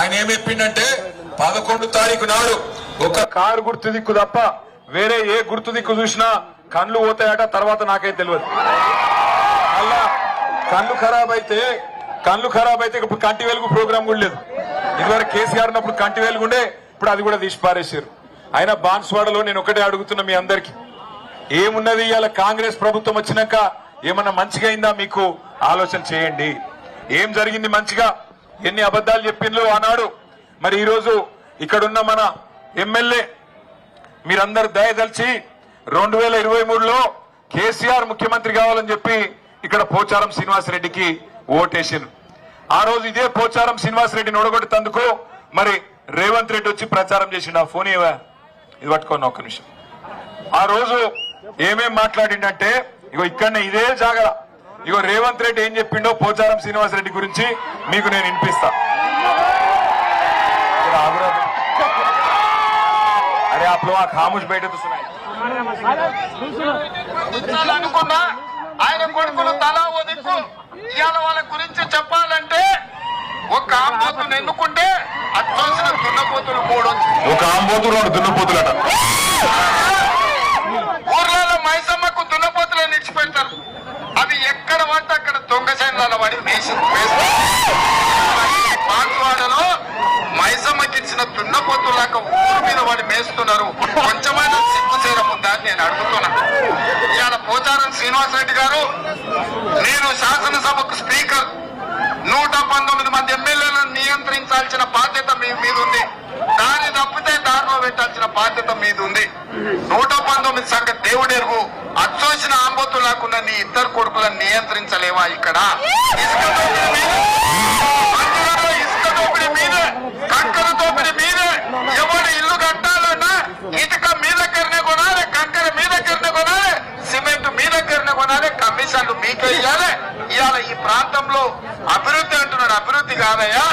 ఆయన ఏం చెప్పిండంటే 11 తారీఖు నాడు ఒక కారు గుర్తు దిక్కు తప్ప వేరే ఏ గుర్తు దిక్కు చూసినా కళ్ళు పోతాయట. తర్వాత నాకైతే తెలియదు. అలా కళ్ళు ఖరాబ్ అయితే ఇప్పుడు కంటి వెలుగు ప్రోగ్రాం కూడా లేదు. ఇదివరకు కేసీఆర్ ఉన్నప్పుడు కంటి వెలుగు ఉండే, ఇప్పుడు అది కూడా తీసి పారేశారు. అయినా బాన్స్వాడలో నేను ఒకటే అడుగుతున్నా మీ అందరికి, ఏమున్నది ఇవాళ కాంగ్రెస్ ప్రభుత్వం వచ్చినాక ఏమన్నా మంచిగా అయిందా మీకు ఆలోచన చేయండి. ఏం జరిగింది మంచిగా, ఎన్ని అబద్ధాలు చెప్పిండ్రు ఆనాడు. మరి ఈరోజు ఇక్కడున్న మన ఎమ్మెల్యే మీరందరూ దయదలిచి 2023లో కేసీఆర్ ముఖ్యమంత్రి కావాలని చెప్పి ఇక్కడ పోచారం శ్రీనివాసరెడ్డికి ఓటేసారు. ఆ రోజు ఇదే పోచారం శ్రీనివాసరెడ్డిని ఓడగొట్టేందుకు మరి రేవంత్ రెడ్డి వచ్చి ప్రచారం చేసిండు. ఆ ఫోన్ ఇది పట్టుకోండి ఒక్క నిమిషం. ఆ రోజు ఏమేం మాట్లాడిండంటే, ఇగో ఇక్కడనే ఇదే జాగర, ఇగో రేవంత్ రెడ్డి ఏం చెప్పిండో పోచారం శ్రీనివాసరెడ్డి గురించి మీకు నేను వినిపిస్తా. అరే ఆప్లో ఆ ఖాముష్ బయట అనుకున్నా ఆయన కొడుకులు తలా ఓ దిక్కు. ఇవాళ వాళ్ళ గురించి చెప్పాలంటే ఒక ఆంబోతులు ఎన్నుకుంటే అచ్చోసిన దున్నపోతులు కూడా ఒక ఆంబోతులు 2 దున్నపోతులట. ఊర్లలో మైసమ్మకు దున్నపోతులు నిడిచిపెడతారు. అవి ఎక్కడ పడితే అక్కడ దొంగ సైన్యాల వాడి బాన్స్వాడలో మైసమ్మకి ఇచ్చిన దున్నపోతులాక ఊరి మీద వాడి మేస్తున్నారు. కొంచెమైనా సిగ్గుచేరం ఉందా అని నేను అడుగుతున్నా. ఇవాళ పోచారం శ్రీనివాసరెడ్డి గారు, నేను శాసనసభకు స్పీకర్, 119 మంది ఎమ్మెల్యేలను నియంత్రించాల్సిన బాధ్యత మీ మీద ఉంది. దాన్ని తప్పితే దారిలో పెట్టాల్సిన బాధ్యత మీద ఉంది. 119 సంగతి దేవుడెరుగు. అచ్చోసిన ఆంబోతు లేకుండా నీ 2 కొడుకులను నియంత్రించలేవా? ఇక్కడ ఇసుక దోపిడీ మీదే, కంకర దోపిడీ మీదే. ఎవరు ఇల్లు కట్టాలన్నా ఇటుక మీ దగ్గరనే కొనాలి, కంకర మీ దగ్గరనే కొనాలి, సిమెంట్ మీ దగ్గరనే కొనాలి, కమిషన్లు మీకే ఇవ్వాలి. ఇవాళ ఈ ప్రాంతంలో అభివృద్ధి అంటున్నాడు. అభివృద్ధి కాదయ్యా,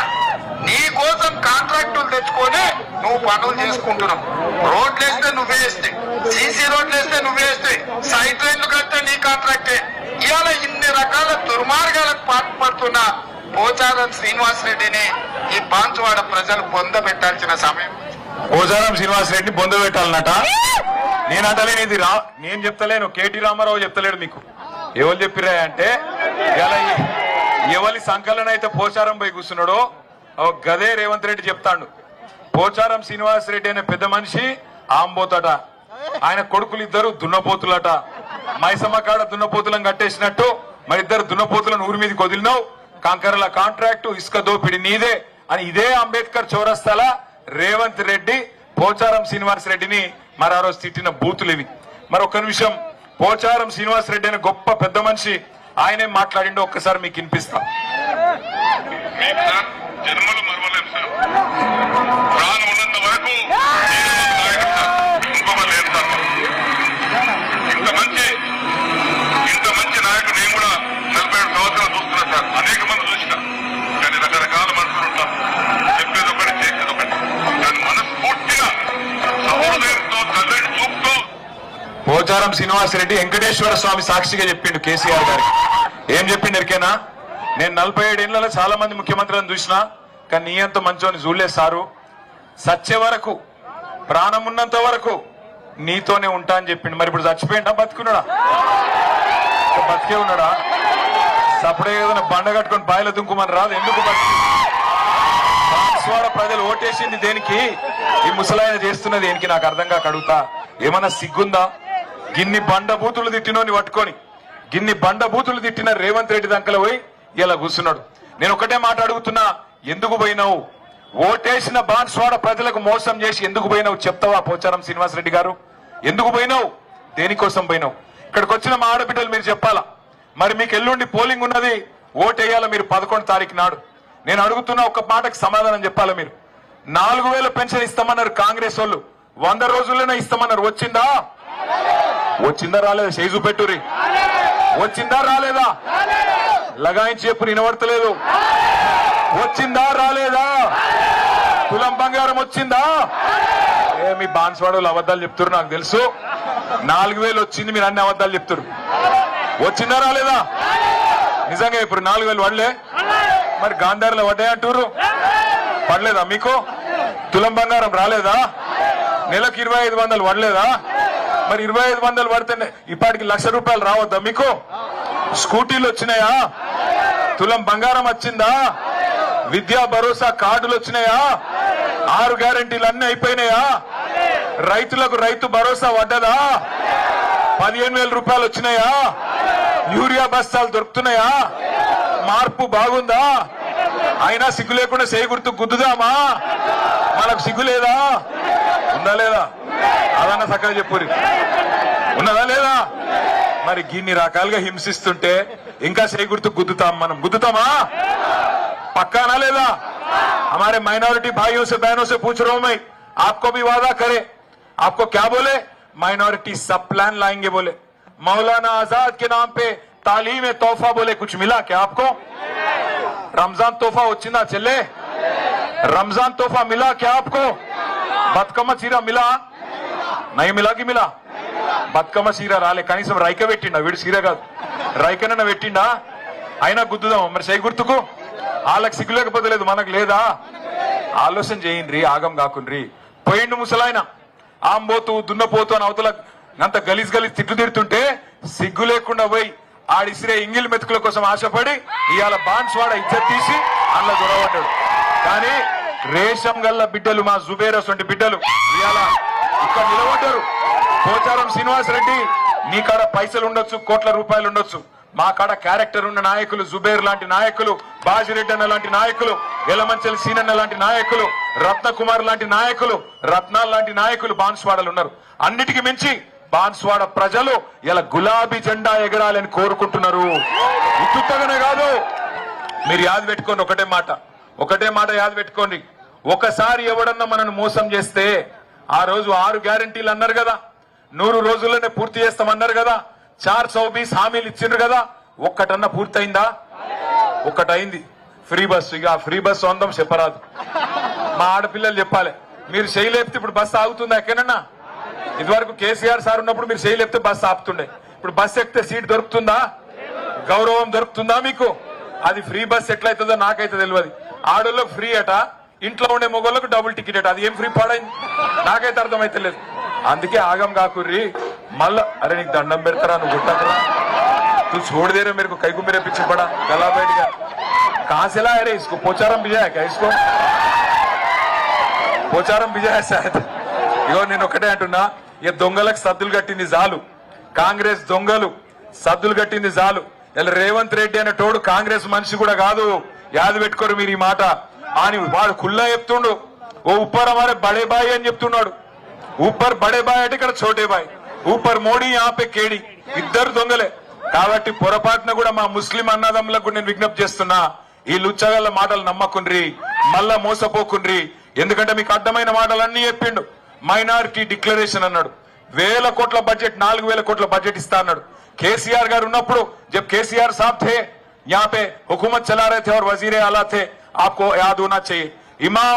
నీ కోసం కాంట్రాక్టులు తెచ్చుకొని నువ్వు పనులు చేసుకుంటున్నావు. రోడ్లు వేస్తే నువ్వే వేస్తే, సీసీ రోడ్లు వేస్తే నువ్వే వేస్తే, సైట్ లైన్లు కడితే నీ కాంట్రాక్టే. ఇవాళ ఇన్ని రకాల దుర్మార్గాలకు పాల్పడుతున్న పోచారం శ్రీనివాసరెడ్డిని ఈ బాన్స్వాడ ప్రజలు పొందబెట్టాల్సిన సమయం. పోచారం శ్రీనివాసరెడ్డిని పొందబెట్టాలన్నట. నేను అంటలేను, ఇది నేను చెప్తలేను, కేటీ రామారావు చెప్తలేడు. మీకు ఎవరు చెప్పిరా అంటే, ఇలా ఎవరి సంకలన అయితే పోచారం పోయి కూర్చున్నాడో గదే రేవంత్ రెడ్డి చెప్తాడు. పోచారం శ్రీనివాసరెడ్డి అనే పెద్ద మనిషి ఆంబోతట, ఆయన కొడుకులు 2 దున్నపోతులట. మైసమ్మ కాడ దున్నపోతులను కట్టేసినట్టు మరి 2 దున్నపోతులను ఊరి మీదకి వదిలినావు. కంకరల కాంట్రాక్టు, ఇసుక దోపిడి నీదే అని ఇదే అంబేద్కర్ చౌరస్తాల రేవంత్ రెడ్డి పోచారం శ్రీనివాసరెడ్డిని మరి ఆ రోజు తిట్టిన బూతులు ఇవి. మరొక నిమిషం, పోచారం శ్రీనివాసరెడ్డి అనే గొప్ప పెద్ద మనిషి ఆయనే మాట్లాడిండో ఒక్కసారి మీకు వినిపిస్తా. జన్మలు మరవలేము సార్. ప్రాణం ఉన్నంత వరకు ఇంత మంచి నాయకుడు నేను కూడా 47 సంవత్సరాలు చూస్తున్నా సార్. అనేక మంది చూసిన, కానీ రకరకాల మనుషులు ఉంటారు. చెప్పేది ఒకటి, చేసేది ఒకటి. కానీ మనస్ఫూర్తిగా సహృదయంతో చల్లటి చూపుతో పోచారం శ్రీనివాసరెడ్డి వెంకటేశ్వర స్వామి సాక్షిగా చెప్పిండు కేసీఆర్ గారికి. ఏం చెప్పిండు ఎరికేనా? నేను 47 ఏళ్లలో చాలా మంది ముఖ్యమంత్రులను చూసినా, కానీ నీ అంత మంచోని చూడలేదు సారు. సచ్చే వరకు, ప్రాణం ఉన్నంత వరకు నీతోనే ఉంటా అని చెప్పిండు. మరి ఇప్పుడు చచ్చిపోయిండా, బతుకున్నాడా? బతికే ఉన్నాడా? సప్పుడే ఏదైనా బండ కట్టుకొని బాయిల దుంకుమని రాదు. ఎందుకు బతికి? బాన్స్వాడ ప్రజలు ఓటేసింది దేనికి? ఈ ముసలాయన చేస్తున్నది దేనికి? నాకు అర్థం కాక అడుగుతా. ఏమన్నా సిగ్గుందా? గిన్ని బండబూతులు తిట్టినోని పట్టుకొని, గిన్ని బండబూతులు తిట్టిన రేవంత్ రెడ్డి దంకలు పోయి ఇలా కూర్చున్నాడు. నేను ఒకటే మాట అడుగుతున్నా, ఎందుకు పోయినావు? ఓటేసిన బాన్స్వాడ ప్రజలకు మోసం చేసి ఎందుకు పోయినావు చెప్తావా పోచారం శ్రీనివాసరెడ్డి గారు? ఎందుకు పోయినావు? దేనికోసం పోయినావు? ఇక్కడికి వచ్చిన మా ఆడబిడ్డలు మీరు చెప్పాలా. మరి మీకు ఎల్లుండి పోలింగ్ ఉన్నది, ఓటేయాలా మీరు 11 తారీఖు నాడు. నేను అడుగుతున్నా, ఒక్క మాటకు సమాధానం చెప్పాలా మీరు. 4000 పెన్షన్ ఇస్తామన్నారు కాంగ్రెస్ వాళ్ళు, 100 రోజుల్లోనే ఇస్తామన్నారు. వచ్చిందా? వచ్చిందా రాలేదా? చేజు పెట్టురి. వచ్చిందా రాలేదా? లగాయించి చెప్పు, వినబడతలేదు. వచ్చిందా రాలేదా? తులం బంగారం వచ్చిందా? మీ బాన్స్వాడలు అబద్ధాలు చెప్తున్నారు, నాకు తెలుసు. 4000 వచ్చింది, మీరు అన్ని అబద్ధాలు చెప్తారు. వచ్చిందా రాలేదా? నిజంగా ఇప్పుడు 4000 పడలే, మరి గాంధారిలో పడ్డాయి అంటారు. పడలేదా మీకు? తులం బంగారం రాలేదా? నెలకు 2500 పడలేదా? మరి 2500 పడితే ఇప్పటికి ₹1,00,000 రావద్దా మీకు? స్కూటీలు వచ్చినాయా? తులం బంగారం వచ్చిందా? విద్యా భరోసా కార్డులు వచ్చినాయా? 6 గ్యారెంటీలు అన్ని అయిపోయినాయా? రైతులకు రైతు భరోసా పడ్డదా? 15,000 వచ్చినాయా? యూరియా బస్తాలు దొరుకుతున్నాయా? మార్పు బాగుందా? అయినా సిగ్గు లేకుండా చేయి గుర్తు గుద్దుదామా? మనకు సిగ్గు లేదా? ఉందా లేదా? అదన్నా చక్కగా చెప్పురి. ఉన్నదా లేదా? మరి గిన్ని రకాలుగా హింసిస్తుంటే ఇంకా చేయి గుర్తు గుద్దుతాం. మనం గుద్దుతామా? పక్కానా లేదా? हमारे माइनॉरिटी भाइयों से बहनों से पूछ रहा हूं मैं, आपको भी वादा करे, आपको क्या बोले? माइनॉरिटी सब प्लान लाएंगे बोले। मौलाना आजाद के नाम पे तालीम तोहफा बोले, कुछ मिला क्या आपको? रमजान तोहफा వచ్చిందా చెల్లే? रमजान तोहफा मिला क्या आपको? బతుకమ్మ చీర మిలా? నై మిలా కి మిలా? బతుకమ్మ చీర రాలే, కనీసం రైక పెట్టిండా? వీడు చీర కాదు, రైకనన్న పెట్టిండా? అయినా గుద్దుదాం మరి చేయి గుర్తుకు. వాళ్ళకి సిగ్గు లేకపోతే లేదు, మనకు లేదా? ఆలోచన చేయండి, ఆగం కాకుండ్రి. పోయిండు ముసలాయన ఆంబోతు దున్నపోతు అని అవతల అంత గలీజ్ తిట్లు తిడుతుంటే సిగ్గు లేకుండా పోయి ఆడిసిరే ఇంగిల్ మెతుకుల కోసం ఆశపడి ఇవాళ బాన్స్వాడ ఇజ్జత్ తీసి అందులో దొరవడ్డాడు. కానీ రేషం గల్ల బిడ్డలు, మా జుబేరస్ వంటి బిడ్డలు ఇవాళ ఇక్కడ నిలబడ్డారు. పోచారం శ్రీనివాస్ రెడ్డి, మీ కాడ పైసలు ఉండొచ్చు, కోట్ల రూపాయలు ఉండొచ్చు, మా కాడ క్యారెక్టర్ ఉన్న నాయకులు, జుబేర్ లాంటి నాయకులు, బాజిరెడ్డి అన్న లాంటి నాయకులు, ఎలమంచల్ సీనన్న లాంటి నాయకులు, రత్నకుమార్ లాంటి నాయకులు, రత్నాల్ లాంటి నాయకులు బాన్స్వాడలు ఉన్నారు. అన్నిటికీ మించి బాన్స్వాడ ప్రజలు ఇలా గులాబీ జెండా ఎగరాలని కోరుకుంటున్నారు. ఉత్తుత్తగానే కాదు, మీరు యాద పెట్టుకోండి, ఒకటే మాట యాద పెట్టుకోండి. ఒకసారి ఎవడన్నా మనను మోసం చేస్తే, ఆ రోజు 6 గ్యారెంటీలు అన్నారు కదా, 100 రోజుల్లోనే పూర్తి చేస్తామన్నారు కదా, 420 హామీలు ఇచ్చిండ్రు కదా, ఒక్కటన్నా పూర్తయిందా? ఒక్కటైంది, ఫ్రీ బస్సు. ఇక ఫ్రీ బస్సు అందం చెప్పరాదు, మా ఆడపిల్లలు చెప్పాలి. మీరు చేయలేపితే ఇప్పుడు బస్సు ఆగుతుందా ఎక్కడన్నా? ఇదివరకు కేసీఆర్ సార్ ఉన్నప్పుడు మీరు చేయలేపితే బస్సు ఆపుతుండే, ఇప్పుడు బస్సు ఎక్కితే సీట్ దొరుకుతుందా? గౌరవం దొరుకుతుందా మీకు? అది ఫ్రీ బస్ ఎట్లయితుందో నాకైతే తెలియదు. ఆడోళ్ళకు ఫ్రీ అట, ఇంట్లో ఉండే మొగోళ్ళకు డబుల్ టికెట్ అట. అది ఏం ఫ్రీ పాడైంది నాకైతే అర్థమైతే లేదు. అందుకే ఆగం కాకుర్రి. మళ్ళా అరే నీకు దండం పెడతారా, నువ్వు గుట్టకరా, तू छोड़ दे रहे मेरे को, कई को मेरे पीछे पड़ा, गला बैठ गया, कहां से लाए रे इसको? पोचारम भिजाया क्या इसको? పోచారం విజయ శాయద్. ఇగో నేను ఒకటే అంటున్నా, ఇక దొంగలకు సద్దులు కట్టింది చాలు, కాంగ్రెస్ దొంగలు సద్దులు కట్టింది చాలు. ఇలా రేవంత్ రెడ్డి అనే తోడు కాంగ్రెస్ మనిషి కూడా కాదు, యాది పెట్టుకోరు మీరు ఈ మాట అని. వాడు కుల్లా చెప్తుండు, ఓ ఉప్పర్ हमारे बड़े भाई అని చెప్తున్నాడు. ऊपर बड़े भाई అంటే ఇక్కడ छोटे भाई, ऊपर మోడీ यहाँ पे కేడి, ఇద్దరు దొంగలే. కాబట్టి పొరపాటున కూడా మా ముస్లిం అన్నదమ్ములకు కూడా నేను విజ్ఞప్తి చేస్తున్నా, ఈ లుచ్చగల్ల మాటలు నమ్మకుండ్రి, మళ్ళా మోసపోకుండ్రి. ఎందుకంటే మీకు అడ్డమైన మాటలన్నీ చెప్పిండు. మైనారిటీ డిక్లరేషన్ అన్నాడు, 1000 కోట్ల బడ్జెట్, 4000 కోట్ల బడ్జెట్ ఇస్తా అన్నాడు. కేసీఆర్ గారు ఉన్నప్పుడు जब केसीआर साहब थे यहाँ पे हुकूमत चला रहे थे और वजीर आला थे, आपको याद होना चाहिए, इमाम